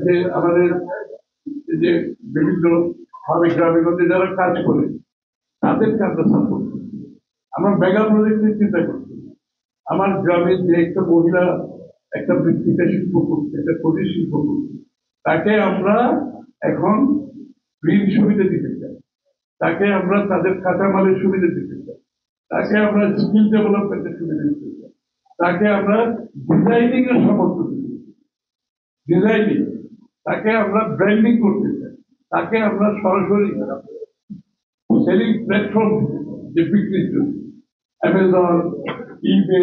যে আমাদের যে বিভিন্ন ভাবে গ্রামে গঞ্জে যারা কাজ করে তাদেরকে আমরা সাপোর্ট করি। আমরা মেগা প্রজেক্ট নিয়ে চিন্তা করছি। আমার গ্রামে যে একটা মহিলা একটা মৃত্তিকা শিল্প করছে, একটা কুটির শিল্প করছে, তাকে আমরা এখন ঋণ সুবিধা দিতে চাই, তাকে আমরা তাদের কাঁচামালের সুবিধা দিতে চাই, তাকে আমরা স্কিল ডেভেলপমেন্টের সুবিধা দিতে চাই, তাকে আমরা ডিজাইনিং এর সমর্থন দিতে চাই, ডিজাইনিং, তাকে আমরা ব্র্যান্ডিং করতে চাই, তাকে আমরা সরাসরি সেলিং প্ল্যাটফর্ম যে বিক্রির জন্য অ্যামাজন, ইবে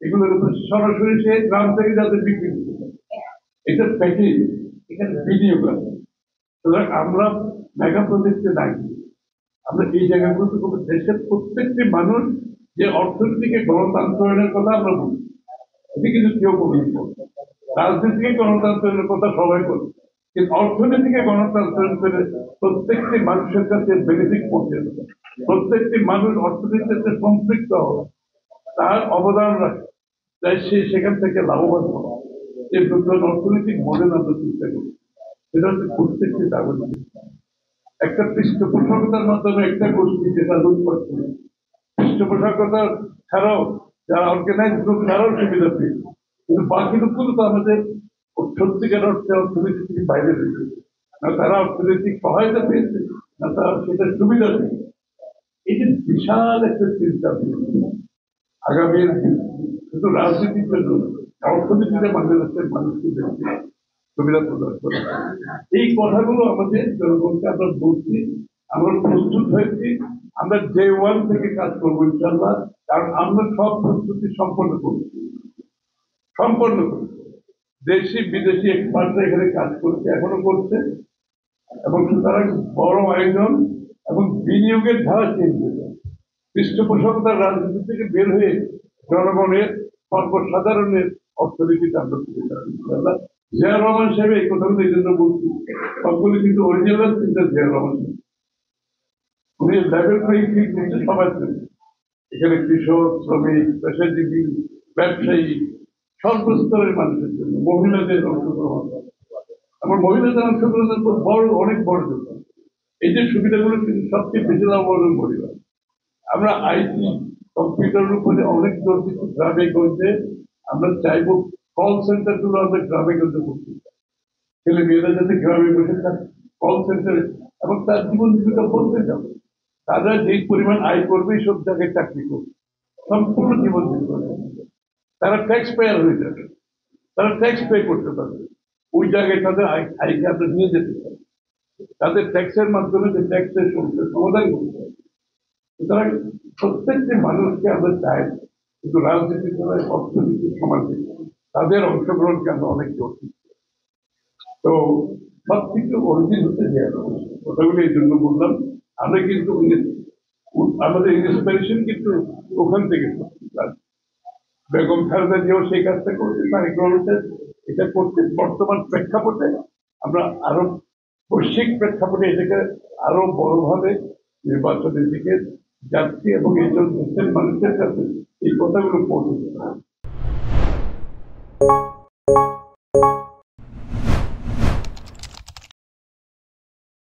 এগুলোর উপর সরাসরি সে গ্রাম থেকে যাদের বিক্রি করতে পারে, এটা প্যাকেজ, এখানে বিনিয়োগ আছে। সুতরাং আমরা মেগা প্রজেক্টে নাই, আমরা এই জায়গাগুলোতে দেশের প্রত্যেকটি মানুষ যে অর্থনীতিকে গণতন্ত্রের কথা আমরা বলি, এটি কিন্তু কেউ বলি রাজনীতিকে গণতন্ত্রের কথা সবাই বলে, কিন্তু অর্থনীতিকে গণতন্ত্রের করে প্রত্যেকটি মানুষের কাছে বেনিফিট পৌঁছে দেবে, প্রত্যেকটি মানুষ অর্থনীতিতে সম্পৃক্ত হবে, তার অবদান রাখে, তাই সে সেখান থেকে লাভবান হবে। এই নতুন অর্থনৈতিক মডেল আমরা চিন্তা করি, সেটা হচ্ছে প্রত্যেকটি নাগরিক একটা পৃষ্ঠপোষকতার মাধ্যমে একটা গোষ্ঠী যেটা লুটপাট করে, পৃষ্ঠপোষকতা ছাড়াও যারা অর্গানাইজ গ্রুপ তারাও সুবিধা পেয়েছে, কিন্তু বাকি লোকগুলো তো আমাদের সত্যিকার অর্থে অর্থনীতি থেকে বাইরে রয়েছে, না তারা অর্থনৈতিক সহায়তা পেয়েছে, না তারা সেটার সুবিধা পেয়েছে। এই যে বিশাল একটা চিন্তা আগামী শুধু রাজনীতির জন্য অর্থনীতিতে বাংলাদেশের মানুষকে দেখতে সুবিধা প্রদান করে, এই কথাগুলো আমাদের জনগণকে আমরা বলছি, আমরা প্রস্তুত হয়েছি, আমরা ডে ওয়ান থেকে কাজ করবো ইনশাল্লাহ, কারণ আমরা সব প্রস্তুতি সম্পন্ন করেছি। দেশি বিদেশি এক্সপার্টরা এখানে কাজ করছে, এখনো করছে, এবং সুতরাং বড় আয়োজন এবং বিনিয়োগের ধারা চেঞ্জ হয়ে যায়, পৃষ্ঠপোষকতার রাজনীতি থেকে বের হয়ে জনগণের সর্বসাধারণের অর্থনীতিতে আমরা তুলে ধরবো ইনশাল্লাহ। জিয়া রহমান সাহেব এই কথাগুলো এই জন্য বলছি, সবগুলো কিন্তু অরিজিনাল চিন্তা জিয়া রহমান উনি লেভেল প্লেইং ফিল্ড দিচ্ছে সবার জন্য, এখানে কৃষক, শ্রমিক, পেশাজীবী, ব্যবসায়ী, সর্বস্তরের মানুষের জন্য, মহিলাদের অংশগ্রহণ, আমার মহিলাদের অংশগ্রহণের বড় অনেক বড় যোগদান। এই যে সুবিধাগুলো কিন্তু সবচেয়ে বেশি লাভবান মহিলা। আমরা আইটি কম্পিউটারের উপরে অনেক জোর দিচ্ছি গ্রামে গঞ্জে, আমরা চাইবো কল সেন্টার গুলো আমরা গ্রামে গঞ্জে করতে চাই, ছেলে মেয়েরা যাতে গ্রামে বসে থাকে কল সেন্টারে, এবং তার জীবন জীবিকা বলতে যাবে, তারা যে পরিমাণ আয় করবে সব জায়গায় চাকরি করবে, সম্পূর্ণ জীবন জীবিকা, তারা ট্যাক্স পেয়ার হয়ে যাবে, তারা ট্যাক্স পে করতে পারবে, ওই জায়গায় তাদের আয়কে আমরা নিয়ে যেতে পারি, তাদের ট্যাক্সের মাধ্যমে যে ট্যাক্সের সমস্যার সমাধান করতে হবে। সুতরাং প্রত্যেকটি মানুষকে আমরা চাই কিন্তু রাজনীতি করায় অর্থনীতির সমাজে তাদের অংশগ্রহণকে আমরা অনেক জোর দিচ্ছি। তো সবকিছু অরিজিন হতে দেওয়া কথাগুলো এই জন্য বললাম, আমরা কিন্তু আমাদের ইন্সপিরেশন কিন্তু ওখান থেকে বেগম খালেদা জিয়াও সেই কাজটা করছে, তারেক রহমান এটা করতে বর্তমান প্রেক্ষাপটে আমরা আরো বৈশ্বিক প্রেক্ষাপটে এটাকে আরো বড়ভাবে নির্বাচনের দিকে যাচ্ছি, এবং এই জন্য দেশের মানুষের কাছে এই কথাগুলো পৌঁছে